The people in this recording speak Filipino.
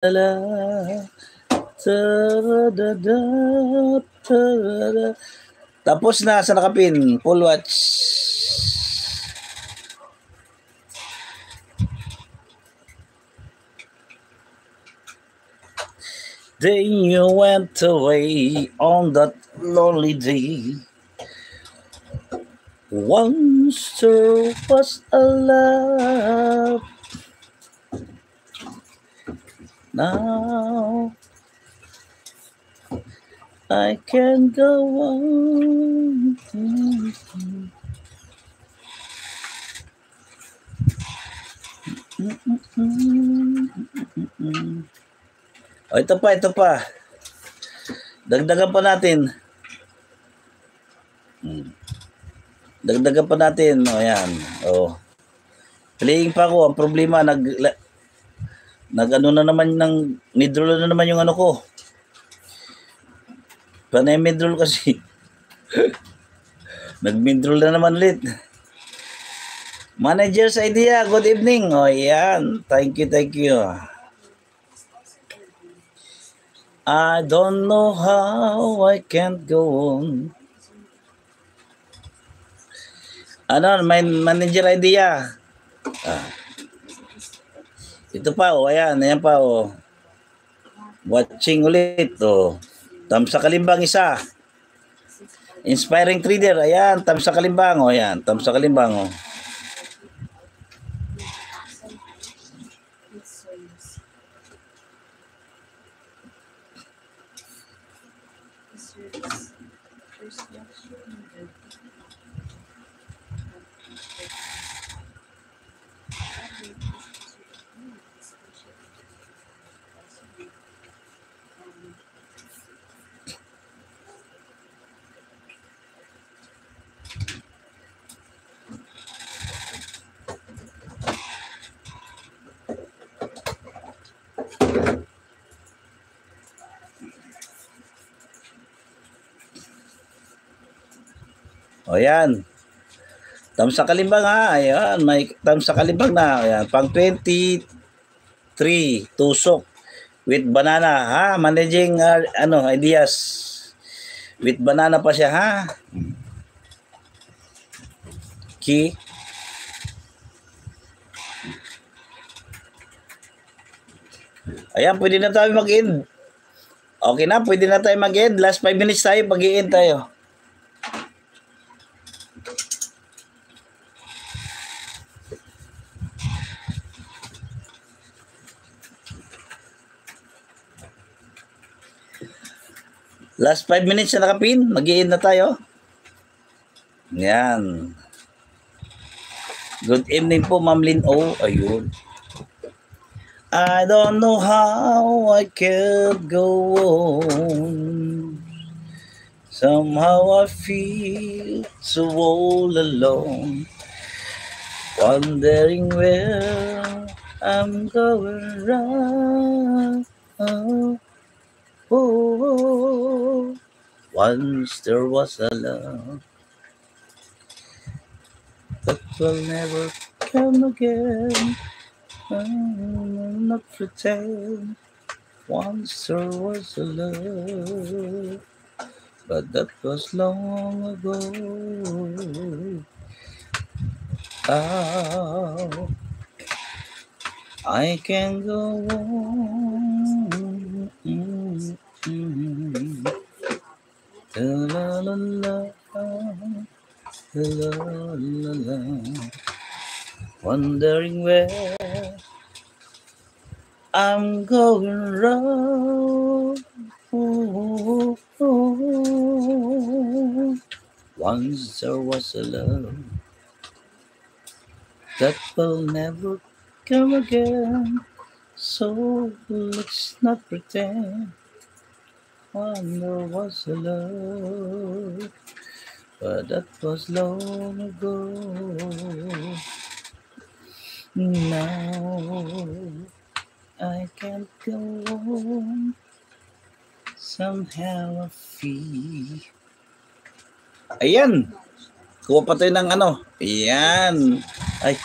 Tapos na sa nakapin, full watch. Then you went away on that lonely day. Once there was a love. Now I can go on. Oh, ito pa. Dagdagan pa natin. Dagdagan pa natin. O, yan. O. Playing pa ako. Ang problema, nag-ano na naman midroll na naman yung ano ko. Panay midroll kasi. Nag-midroll na naman ulit. Manager's idea, good evening. O, yan. Thank you. I don't know how I can't go on. Ano, may manager idea. Ito pa, ayan pa, watching ulit, Tamsa Kalimbang isa. Inspiring trader, ayan, Tamsa Kalimbang, ayan, Tamsa Kalimbang, Ayan. Tamsa Kalimbang ha. Ayan. May Tamsa Kalimbang na. Ayan. Pang 23. Tusok. With banana ha. Managing ideas. With banana pa siya ha. Key. Ayan. Pwede na tayo mag-end. Okay na. Pwede na tayo mag-end. Last 5 minutes tayo. Mag-end tayo. Last 5 minutes na nakapin. Mag-i-end na tayo. Yan. Good evening po, Ma'am Lynn O. Ayun. I don't know how I can go on. Somehow I feel so all alone. Wondering where I'm going wrong. Oh, once there was a love that will never come again. I'm not pretend. Once there was a love, but that was long ago. Oh, I can go on. La la la, la la la. Wondering where I'm going wrong. Once there was a love that will never come again. So let's not pretend. When there was a love, but that was long ago. Now I can't go on. Somehow I feel. Ayan. Kuha pa tayo ng ano. Ayan. Ay.